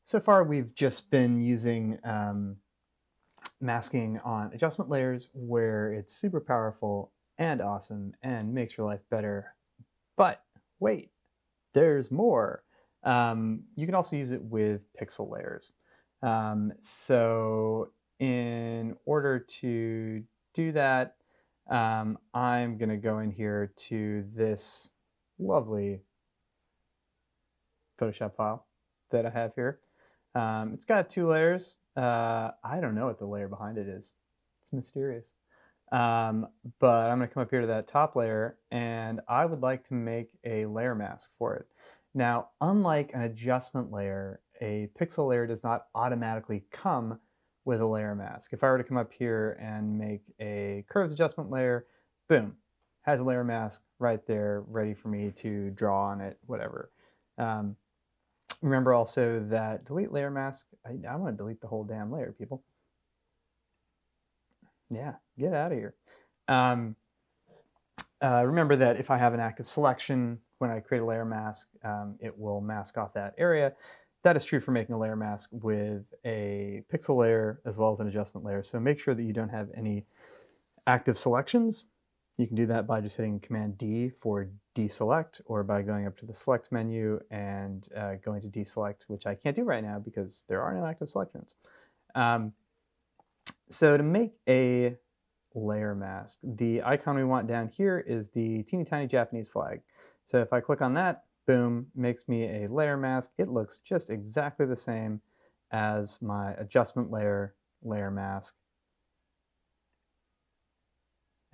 So far, we've just been using masking on adjustment layers where it's super powerful and awesome and makes your life better. But wait, there's more. You can also use it with pixel layers. So in order to do that, I'm going to go in here to this lovely Photoshop file that I have here. It's got two layers. I don't know what the layer behind it is. It's mysterious. But I'm going to come up here to that top layer, and I would like to make a layer mask for it. Now, unlike an adjustment layer, a pixel layer does not automatically come with a layer mask. If I were to come up here and make a curves adjustment layer, boom, has a layer mask right there ready for me to draw on it, whatever. Remember also that delete layer mask, I want to delete the whole damn layer, people. Yeah, get out of here. Remember that if I have an active selection, when I create a layer mask, it will mask off that area. That is true for making a layer mask with a pixel layer as well as an adjustment layer. So make sure that you don't have any active selections. You can do that by just hitting Command D for deselect, or by going up to the select menu and going to deselect, which I can't do right now because there are no active selections. So to make a layer mask, the icon we want down here is the teeny tiny Japanese flag. So if I click on that, boom, makes me a layer mask. It looks just exactly the same as my adjustment layer mask.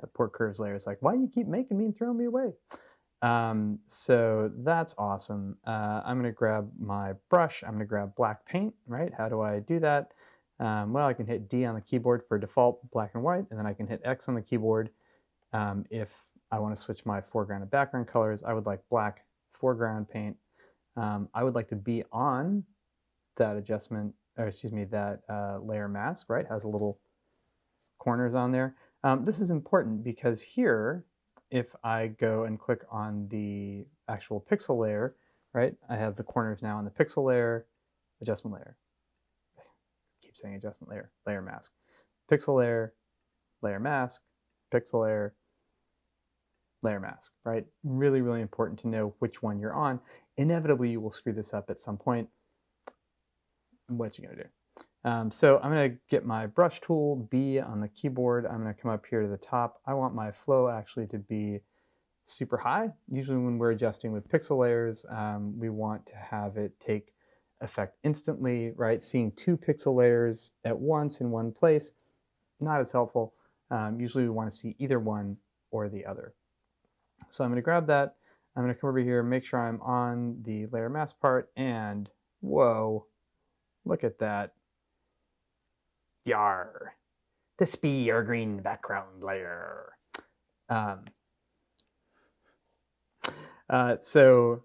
That poor curves layer is like, why do you keep making me and throwing me away? So that's awesome. I'm going to grab my brush. I'm going to grab black paint, right? How do I do that? Well, I can hit D on the keyboard for default black and white, and then I can hit X on the keyboard if I want to switch my foreground and background colors. I would like black foreground paint. I would like to be on that adjustment, or excuse me, that layer mask, right? Has a little corners on there. This is important because here, if I go and click on the actual pixel layer, right, I have the corners now on the pixel layer, adjustment layer. I keep saying adjustment layer, layer mask. Pixel layer, layer mask, pixel layer, layer mask, right? Really, really important to know which one you're on. Inevitably, you will screw this up at some point. What you gonna do? So I'm going to get my brush tool, B on the keyboard. I'm going to come up here to the top. I want my flow actually to be super high. Usually when we're adjusting with pixel layers, we want to have it take effect instantly, right? Seeing two pixel layers at once in one place, not as helpful. Usually we want to see either one or the other. So I'm going to grab that. I'm going to come over here, make sure I'm on the layer mask part, and whoa, look at that. Yar, this be your green background layer. So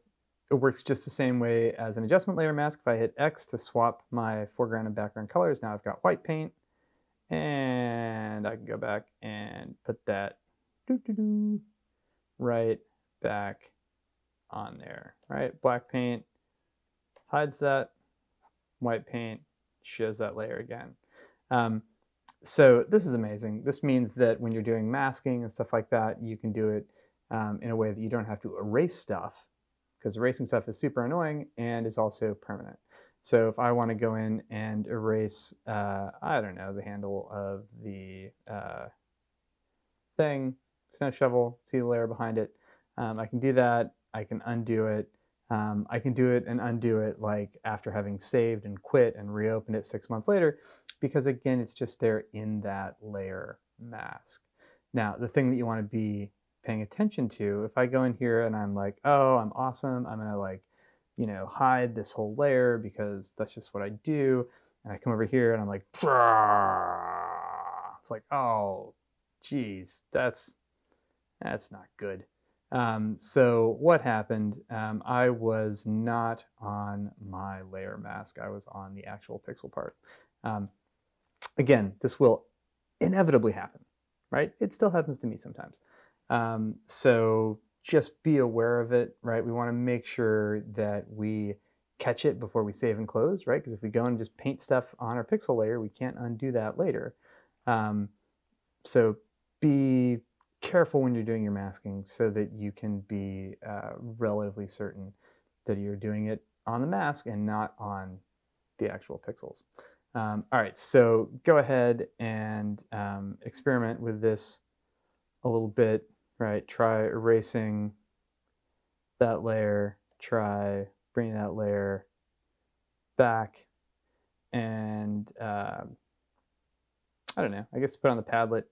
it works just the same way as an adjustment layer mask. If I hit X to swap my foreground and background colors, now I've got white paint, and I can go back and put that right back on there, right? Black paint hides that, white paint shows that layer again. So this is amazing. This means that when you're doing masking and stuff like that, you can do it in a way that you don't have to erase stuff, because erasing stuff is super annoying and is also permanent. So if I want to go in and erase, I don't know, the handle of the thing, snow shovel, see the layer behind it, I can do that. I can undo it. I can do it and undo it like after having saved and quit and reopened it 6 months later, because again, it's just there in that layer mask. Now, the thing that you want to be paying attention to, if I go in here and I'm like, oh, I'm awesome, I'm gonna like, you know, hide this whole layer because that's just what I do, and I come over here and I'm like, it's like, oh, geez, that's not good. So what happened, I was not on my layer mask, I was on the actual pixel part. Again, this will inevitably happen, right? It still happens to me sometimes. So just be aware of it, right? We want to make sure that we catch it before we save and close, right? Because if we go and just paint stuff on our pixel layer, we can't undo that later. So be careful when you're doing your masking so that you can be relatively certain that you're doing it on the mask and not on the actual pixels. All right, so go ahead and experiment with this a little bit, right? Try erasing that layer, try bringing that layer back, and I don't know, I guess put on the Padlet,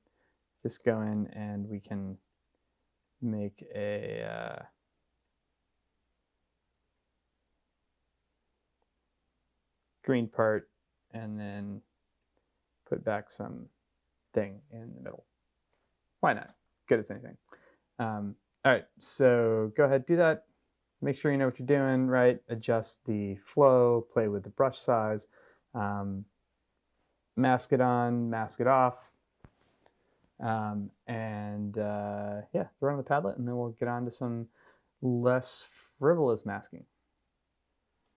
just go in and we can make a green part and then put back some thing in the middle. Why not? Good as anything. All right, so go ahead, do that. Make sure you know what you're doing, right? Adjust the flow, play with the brush size, mask it on, mask it off, and yeah, throw it on the Padlet, and then we'll get on to some less frivolous masking.